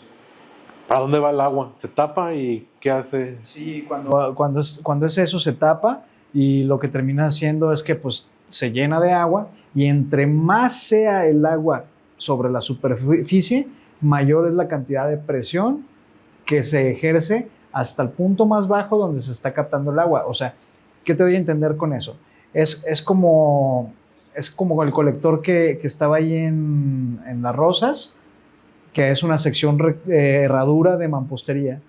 ¿para dónde va el agua? ¿Se tapa y qué hace? Sí, cuando es eso, se tapa y lo que termina haciendo es que pues se llena de agua y entre más sea el agua sobre la superficie, mayor es la cantidad de presión que se ejerce hasta el punto más bajo donde se está captando el agua. O sea, ¿qué te doy a entender con eso? Es como el colector que estaba ahí en Las Rosas, que es una sección herradura de mampostería.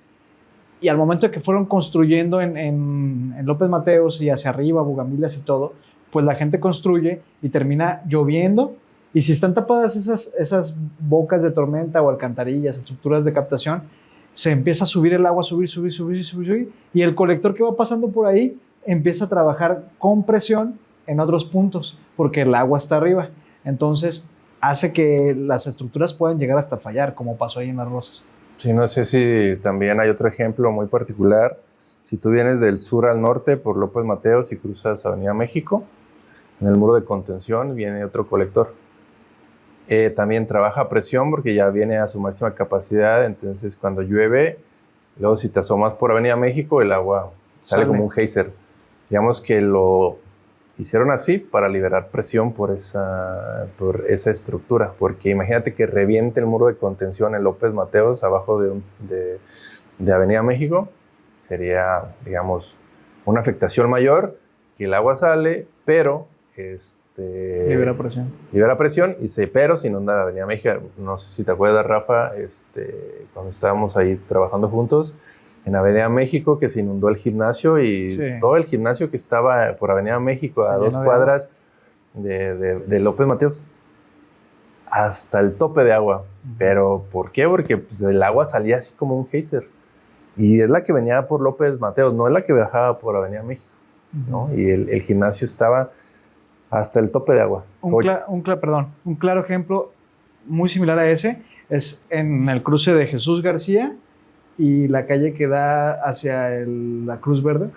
Y al momento de que fueron construyendo en López Mateos y hacia arriba, Bugambilias y todo, pues la gente construye y termina lloviendo. Y si están tapadas esas bocas de tormenta o alcantarillas, estructuras de captación, se empieza a subir el agua, subir, y el colector que va pasando por ahí empieza a trabajar con presión en otros puntos, porque el agua está arriba. Entonces, hace que las estructuras puedan llegar hasta fallar, como pasó ahí en Las Rosas. Sí, no sé si también hay otro ejemplo muy particular. Si tú vienes del sur al norte por López Mateos y cruzas Avenida México, en el muro de contención viene otro colector. También trabaja a presión porque ya viene a su máxima capacidad, entonces cuando llueve, luego si te asomas por Avenida México, el agua sale como un geyser. Digamos que lo hicieron así para liberar presión por esa estructura, porque imagínate que reviente el muro de contención en López Mateos abajo de Avenida México, sería, digamos, una afectación mayor, que el agua sale, pero libera presión. Libera presión, pero se inunda la Avenida México. No sé si te acuerdas, Rafa, cuando estábamos ahí trabajando juntos, en Avenida México, que se inundó el gimnasio y todo el gimnasio que estaba por Avenida México, a 2 cuadras de López Mateos, hasta el tope de agua. ¿Pero por qué? Porque pues, el agua salía así como un geyser. Y es la que venía por López Mateos, no es la que bajaba por Avenida México, ¿no? Y el gimnasio estaba hasta el tope de agua. Un claro ejemplo muy similar a ese es en el cruce de Jesús García y la calle que da hacia la Cruz Verde.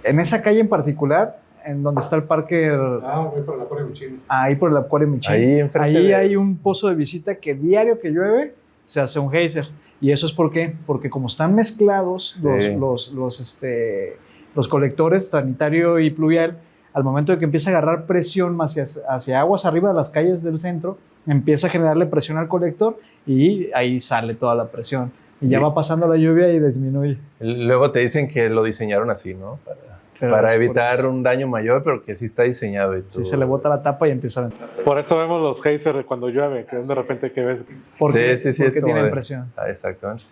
En esa calle en particular, en donde está el parque... Voy por el Acuario Michín. Ahí por el Acuario Michín. Ahí hay un pozo de visita que diario que llueve se hace un geyser. ¿Y eso es por qué? Porque como están mezclados los colectores sanitario y pluvial, al momento de que empieza a agarrar presión hacia aguas arriba de las calles del centro, empieza a generarle presión al colector y ahí sale toda la presión. Y ya va pasando la lluvia y disminuye. Luego te dicen que lo diseñaron así, ¿no? Para evitar un daño mayor, pero que sí está diseñado. Y todo. Sí, se le bota la tapa y empieza a entrar. Por eso vemos los geysers cuando llueve, que es de repente que ves. Porque es tienen presión. Exactamente.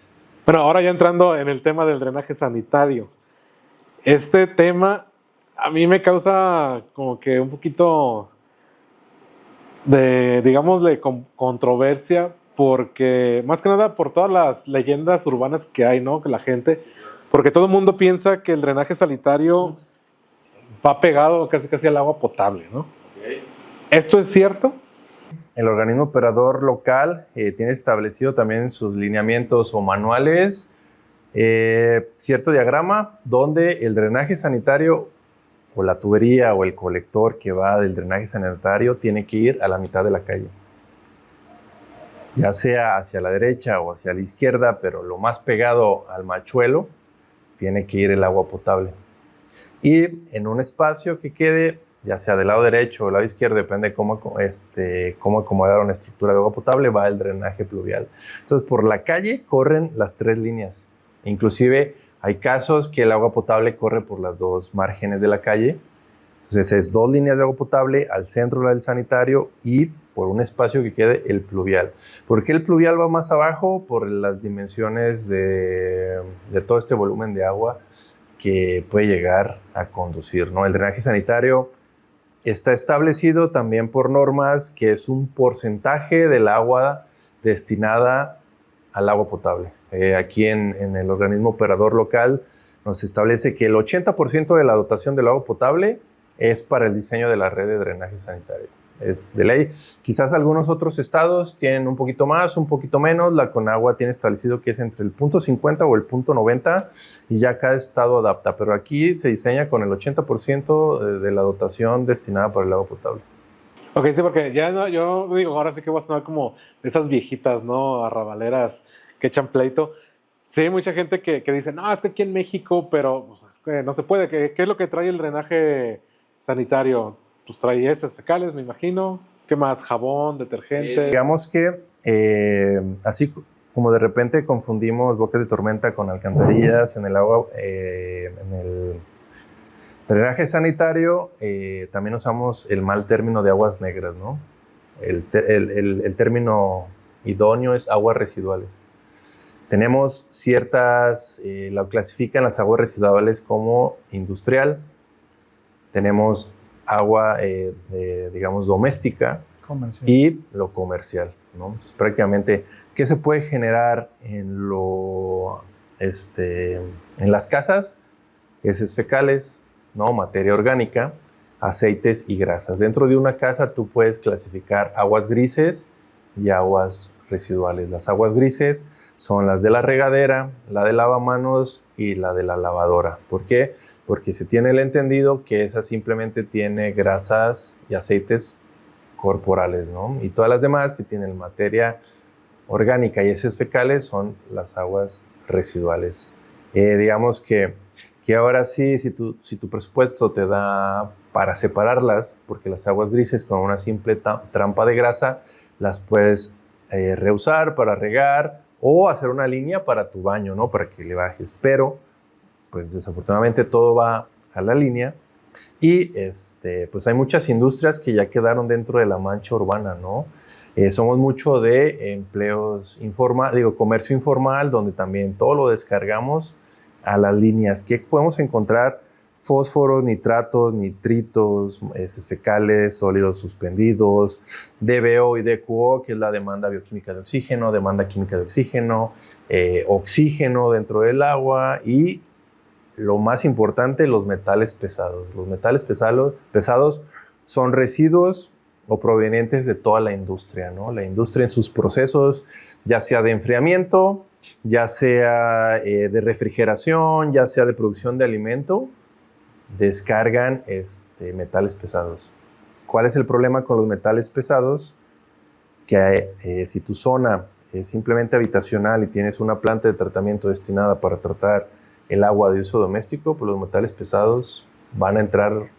Bueno, ahora ya entrando en el tema del drenaje sanitario. Este tema a mí me causa como que un poquito de, digámosle, controversia, porque más que nada por todas las leyendas urbanas que hay, ¿no? Que la gente, porque todo el mundo piensa que el drenaje sanitario va pegado casi al agua potable, ¿no? Okay. ¿Esto es cierto? El organismo operador local tiene establecido también sus lineamientos o manuales, cierto diagrama donde el drenaje sanitario o la tubería o el colector que va del drenaje sanitario tiene que ir a la mitad de la calle. Ya sea hacia la derecha o hacia la izquierda, pero lo más pegado al machuelo, tiene que ir el agua potable. Y en un espacio que quede, ya sea del lado derecho o del lado izquierdo, depende de cómo acomodar una estructura de agua potable, va el drenaje pluvial. Entonces, por la calle corren las 3 líneas. Inclusive, hay casos que el agua potable corre por las 2 márgenes de la calle. Entonces, es 2 líneas de agua potable, al centro la del sanitario y por un espacio que quede el pluvial. ¿Por qué el pluvial va más abajo? Por las dimensiones de todo este volumen de agua que puede llegar a conducir, ¿no? El drenaje sanitario está establecido también por normas que es un porcentaje del agua destinada al agua potable. Aquí en el organismo operador local nos establece que el 80% de la dotación del agua potable es para el diseño de la red de drenaje sanitario. Es de ley. Quizás algunos otros estados tienen un poquito más, un poquito menos. La Conagua tiene establecido que es entre el 0.50 o el 0.90 y ya cada estado adapta. Pero aquí se diseña con el 80% de la dotación destinada para el agua potable. Ok, sí, porque ya no, yo digo, ahora sí que voy a sonar como de esas viejitas, ¿no? Arrabaleras que echan pleito. Sí, hay mucha gente que dice, no, es que aquí en México, pero pues, es que no se puede. ¿Qué es lo que trae el drenaje sanitario? Pues trae heces fecales, me imagino. ¿Qué más? Jabón, detergente. Digamos que así como de repente confundimos bocas de tormenta con alcantarillas en el agua, en el drenaje sanitario, también usamos el mal término de aguas negras, ¿no? El término idóneo es aguas residuales. Tenemos ciertas, la clasifican las aguas residuales como industrial. Tenemos agua, digamos, doméstica comercial. Y lo comercial, ¿no? Entonces, prácticamente, ¿qué se puede generar en las casas? Heces fecales, ¿no? Materia orgánica, aceites y grasas. Dentro de una casa tú puedes clasificar aguas grises y aguas residuales. Las aguas grises son las de la regadera, la de lavamanos y la de la lavadora. ¿Por qué? Porque se tiene el entendido que esa simplemente tiene grasas y aceites corporales, ¿no? Y todas las demás que tienen materia orgánica y heces fecales son las aguas residuales. Digamos que que ahora sí, si tu presupuesto te da para separarlas, porque las aguas grises con una simple trampa de grasa las puedes reusar para regar o hacer una línea para tu baño, ¿no? Para que le bajes. Pero, pues desafortunadamente todo va a la línea y pues hay muchas industrias que ya quedaron dentro de la mancha urbana, ¿no? Somos mucho de empleos comercio informal, donde también todo lo descargamos a las líneas. ¿Qué podemos encontrar? Fósforos, nitratos, nitritos, heces fecales, sólidos suspendidos, DBO y DQO, que es la demanda bioquímica de oxígeno, demanda química de oxígeno, oxígeno dentro del agua y lo más importante, los metales pesados. Los metales pesados son residuos o provenientes de toda la industria, ¿no? La industria en sus procesos, ya sea de enfriamiento, ya sea de refrigeración, ya sea de producción de alimento, descargan metales pesados. ¿Cuál es el problema con los metales pesados? Que si tu zona es simplemente habitacional y tienes una planta de tratamiento destinada para tratar el agua de uso doméstico, pues los metales pesados van a entrar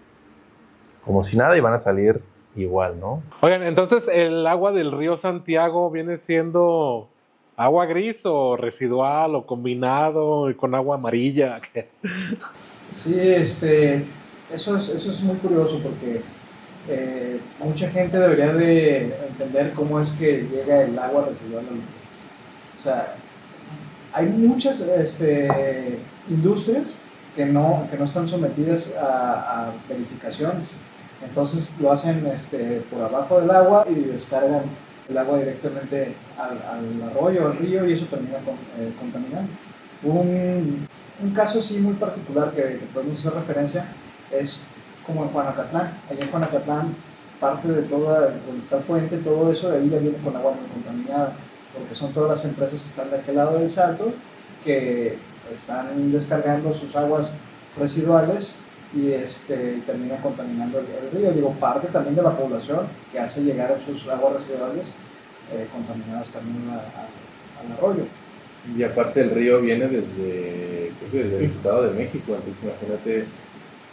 como si nada y van a salir igual, ¿no? Oigan, entonces, ¿el agua del río Santiago viene siendo agua gris o residual o combinado y con agua amarilla? Sí, eso es muy curioso porque mucha gente debería de entender cómo es que llega el agua residual al río. O sea, hay muchas industrias que no están sometidas a verificaciones. Entonces lo hacen por abajo del agua y descargan el agua directamente al arroyo, al río, y eso termina contaminando. Un caso así muy particular que podemos hacer referencia es como en Juanacatlán. Allá en Juanacatlán, parte de toda, donde está el puente, todo eso de ahí ya viene con agua muy contaminada, porque son todas las empresas que están de aquel lado del Salto que están descargando sus aguas residuales y termina contaminando el río. Digo, parte también de la población que hace llegar sus aguas residuales contaminadas también al arroyo. Y aparte el río viene desde el Estado de México, entonces imagínate,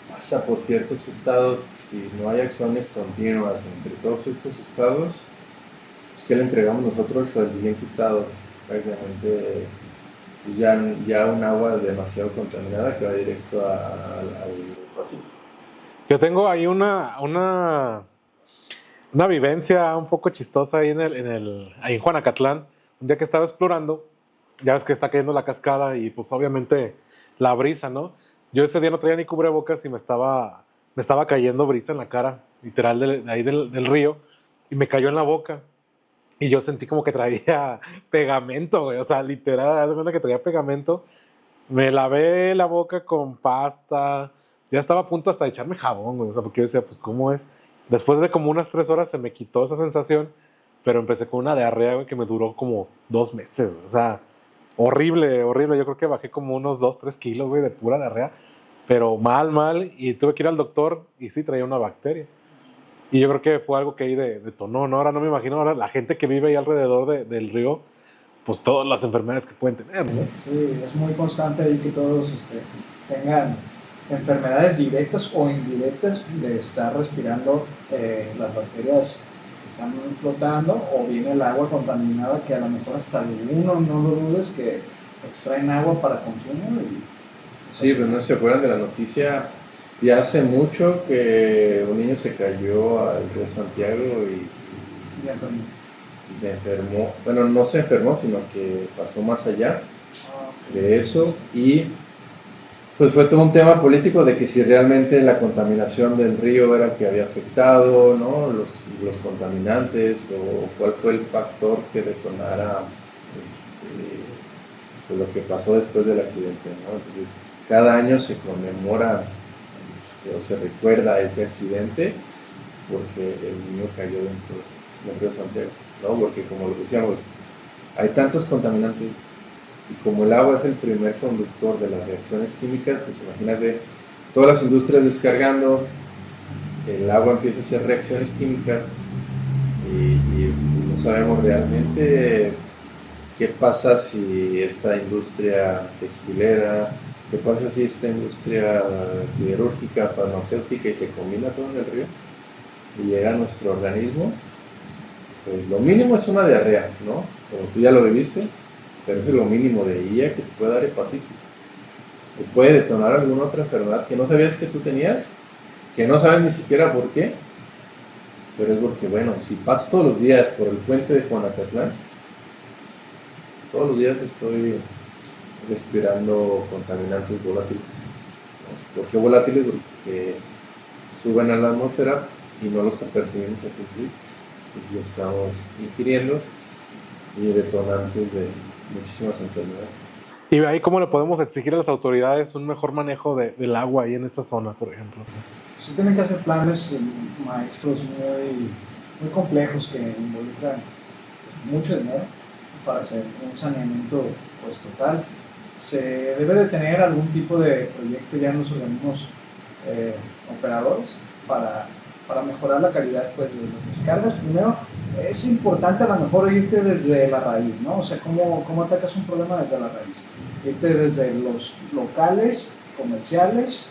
pasa por ciertos estados, si no hay acciones continuas entre todos estos estados, pues ¿qué le entregamos nosotros al siguiente estado? Prácticamente pues ya un agua demasiado contaminada que va directo al Pacífico. Yo tengo ahí una vivencia un poco chistosa ahí ahí en Juanacatlán. Un día que estaba explorando, ya ves que está cayendo la cascada y pues obviamente la brisa, ¿no? Yo ese día no traía ni cubrebocas y me estaba cayendo brisa en la cara, literal, de ahí del río, y me cayó en la boca. Y yo sentí como que traía pegamento, güey. O sea, literal, haz de cuenta que traía pegamento. Me lavé la boca con pasta. Ya estaba a punto hasta de echarme jabón, güey. O sea, porque yo decía, pues, ¿cómo es? Después de como unas 3 horas se me quitó esa sensación, pero empecé con una diarrea, güey, que me duró como 2 meses, güey. O sea, horrible, horrible. Yo creo que bajé como unos 2-3 kilos, güey, de pura diarrea. Pero mal. Y tuve que ir al doctor y sí, traía una bacteria. Y yo creo que fue algo que ahí detonó, ¿no? Ahora no me imagino, ahora la gente que vive ahí alrededor del río, pues todas las enfermedades que pueden tener, ¿no? Sí, es muy constante ahí que todos tengan enfermedades directas o indirectas de estar respirando las bacterias que están flotando, o viene el agua contaminada que a lo mejor hasta uno, no lo dudes, que extraen agua para consumo. Sí, pues no se acuerdan de la noticia. Ya hace mucho que un niño se cayó al río Santiago y se enfermó. Bueno, no se enfermó, sino que pasó más allá de eso. Y pues fue todo un tema político de que si realmente la contaminación del río era el que había afectado, ¿no? Los contaminantes, o cuál fue el factor que detonara pues lo que pasó después del accidente, ¿no? Entonces, cada año se conmemora o se recuerda ese accidente porque el niño cayó dentro del río Santiago, ¿no? Porque, como lo decíamos, hay tantos contaminantes y como el agua es el primer conductor de las reacciones químicas, pues imagínate todas las industrias descargando, el agua empieza a hacer reacciones químicas y no sabemos realmente qué pasa si esta industria textilera ¿Qué pasa si esta industria siderúrgica, farmacéutica y se combina todo en el río y llega a nuestro organismo? Pues lo mínimo es una diarrea, ¿no? Como tú ya lo viviste, pero eso es lo mínimo. De ahí a que te puede dar hepatitis. Te puede detonar alguna otra enfermedad que no sabías que tú tenías, que no sabes ni siquiera por qué, pero es porque, bueno, si paso todos los días por el puente de Juanacatlán, todos los días estoy respirando contaminantes volátiles. ¿No? ¿Por qué volátiles? Porque suben a la atmósfera y no los percibimos a simple vista. Entonces los estamos ingiriendo y detonantes de muchísimas enfermedades. ¿Y ahí cómo le podemos exigir a las autoridades un mejor manejo del agua ahí en esa zona, por ejemplo? Se tienen que hacer planes maestros muy complejos que involucran mucho dinero para hacer un saneamiento pues, total. Se debe de tener algún tipo de proyecto ya en los organismos operadores para mejorar la calidad pues, de las descargas. Primero, es importante a lo mejor irte desde la raíz, ¿no? O sea, ¿cómo atacas un problema desde la raíz? Irte desde los locales, comerciales,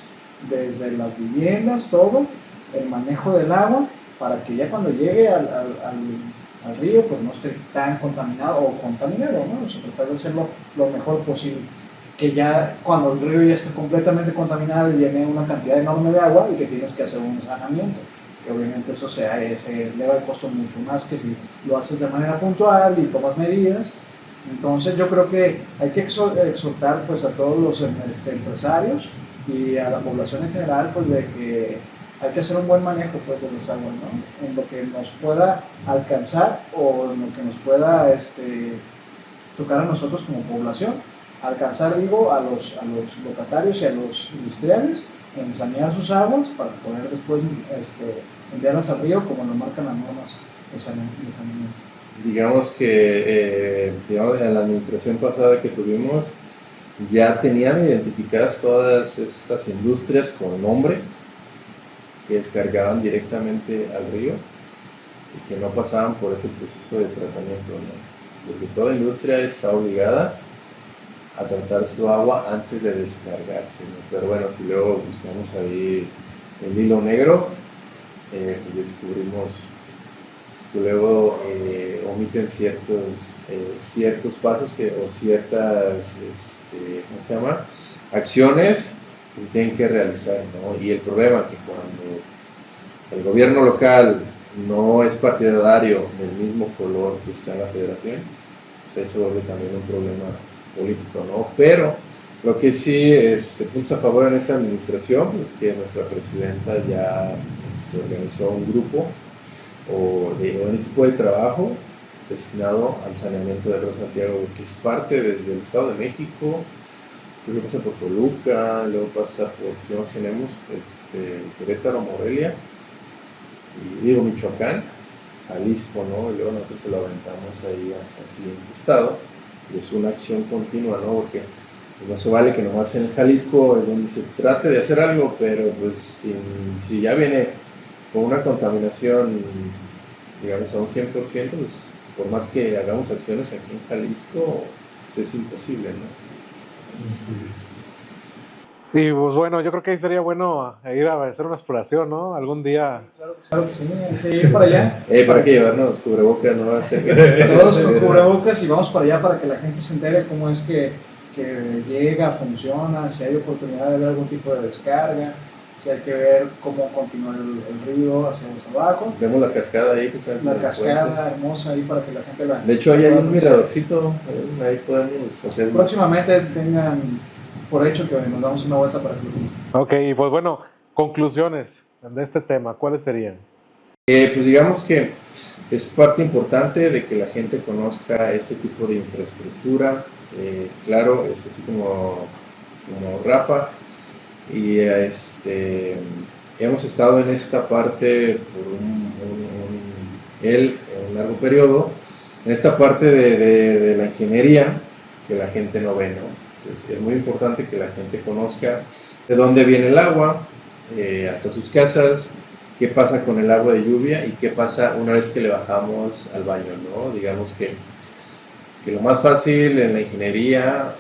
desde las viviendas, todo, el manejo del agua, para que ya cuando llegue al río, pues no esté tan contaminado o contaminado, ¿no? O sea, tratar de hacerlo lo mejor posible. Que ya cuando el río ya esté completamente contaminado y viene una cantidad enorme de agua y que tienes que hacer un saneamiento. Que obviamente eso se eleva el costo mucho más que si lo haces de manera puntual y tomas medidas. Entonces yo creo que hay que exhortar pues, a todos los empresarios y a la población en general pues, de que hay que hacer un buen manejo pues, de las aguas, ¿no? En lo que nos pueda alcanzar o en lo que nos pueda tocar a nosotros como población, alcanzar digo, a los locatarios y a los industriales en sanear sus aguas para poder después enviarlas al río como lo marcan las normas de saneamiento. Digamos que en la administración pasada que tuvimos ya tenían identificadas todas estas industrias con nombre que descargaban directamente al río y que no pasaban por ese proceso de tratamiento, ¿no? Porque toda industria está obligada a tratar su agua antes de descargarse, ¿no? Pero bueno, si luego buscamos ahí el hilo negro, pues descubrimos que luego omiten ciertos pasos o ciertas ¿cómo se llama? Acciones que se tienen que realizar, ¿no? Y el problema es que cuando el gobierno local no es partidario del mismo color que está en la federación, pues ahí se vuelve también un problema político, ¿no? Pero lo que sí puntos a favor en esta administración, pues que nuestra presidenta ya organizó un grupo o de un equipo de trabajo destinado al saneamiento del río Santiago, que es parte desde el Estado de México, luego pasa por Toluca, luego pasa por, ¿qué más tenemos? Querétaro, Morelia, y digo Michoacán, Jalisco, ¿no? Y luego nosotros se lo aventamos ahí al siguiente estado, y es una acción continua, ¿no? Porque no se vale que nomás en Jalisco es donde se trate de hacer algo, pero pues si ya viene con una contaminación, digamos, a un 100%, pues por más que hagamos acciones aquí en Jalisco, pues es imposible, ¿no? Y pues bueno, yo creo que ahí sería bueno ir a hacer una exploración, ¿no? Algún día. Claro que sí, hay que ir para allá. Para que llevarnos cubrebocas, ¿no? Todos con cubrebocas y vamos para allá para que la gente se entere cómo es que llega, funciona, si hay oportunidad de ver algún tipo de descarga, si hay que ver cómo continúa el río hacia abajo. Vemos la cascada ahí, pues. La cascada hermosa ahí para que la gente la... De hecho, ahí hay un miradorcito, ahí podemos hacer... Próximamente tengan por hecho que nos damos una vuelta para que lo conozcan. Ok, pues bueno, conclusiones de este tema, ¿cuáles serían? Pues digamos que es parte importante de que la gente conozca este tipo de infraestructura, claro, así como Rafa, y hemos estado en esta parte por un largo periodo, en esta parte de la ingeniería que la gente no ve, ¿no? Entonces, es muy importante que la gente conozca de dónde viene el agua, hasta sus casas, qué pasa con el agua de lluvia y qué pasa una vez que le bajamos al baño, ¿no? Digamos que lo más fácil en la ingeniería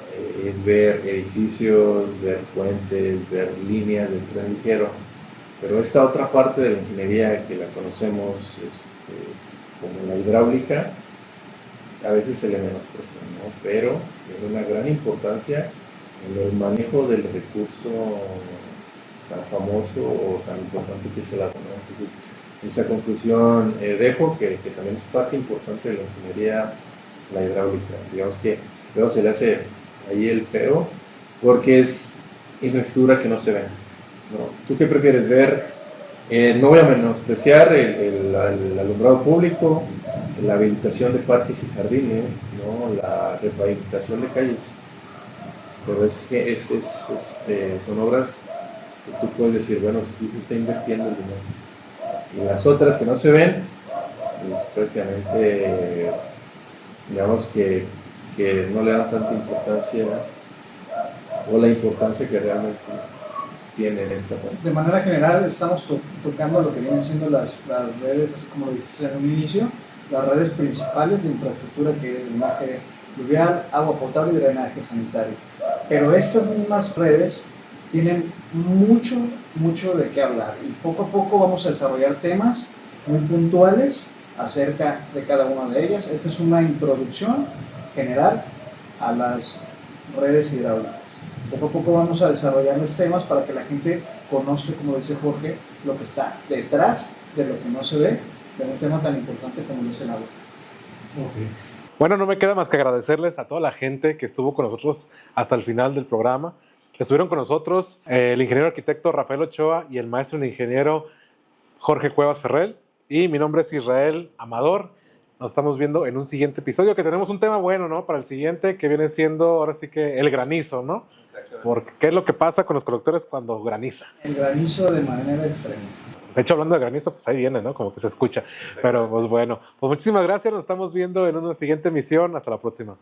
es ver edificios, ver puentes, ver líneas del tren ligero, pero esta otra parte de la ingeniería que la conocemos como la hidráulica, a veces se le menosprecia, ¿no? Pero tiene una gran importancia en el manejo del recurso tan famoso o tan importante que es el agua, ¿no? Entonces, esa conclusión dejo que también es parte importante de la ingeniería, la hidráulica. Digamos que luego se le hace ahí el feo porque es infraestructura que no se ve, ¿no? ¿Tú qué prefieres ver? No voy a menospreciar el alumbrado público, la habilitación de parques y jardines, ¿no? La repavimentación de calles, pero son obras que tú puedes decir, bueno, sí se está invirtiendo el dinero. Y las otras que no se ven, pues prácticamente, digamos que no le dan tanta importancia o la importancia que realmente tiene esta parte. De manera general estamos tocando lo que vienen siendo las redes, así como lo dijiste en un inicio, las redes principales de infraestructura, que es drenaje pluvial, agua potable y drenaje sanitario. Pero estas mismas redes tienen mucho de qué hablar y poco a poco vamos a desarrollar temas muy puntuales acerca de cada una de ellas. Esta es una introducción general a las redes hidráulicas. Poco a poco vamos a desarrollarles temas para que la gente conozca, como dice Jorge, lo que está detrás de lo que no se ve de un tema tan importante como es el agua. Okay. Bueno, no me queda más que agradecerles a toda la gente que estuvo con nosotros hasta el final del programa. Estuvieron con nosotros el ingeniero arquitecto Rafael Ochoa y el maestro en ingeniero Jorge Cuevas Ferrell. Y mi nombre es Israel Amador. Nos estamos viendo en un siguiente episodio, que tenemos un tema bueno, ¿no? Para el siguiente, que viene siendo ahora sí que el granizo, ¿no? Porque ¿qué es lo que pasa con los colectores cuando graniza? El granizo de manera extrema. De hecho, hablando de granizo, pues ahí viene, ¿no? Como que se escucha. Pero pues bueno, pues muchísimas gracias. Nos estamos viendo en una siguiente emisión. Hasta la próxima.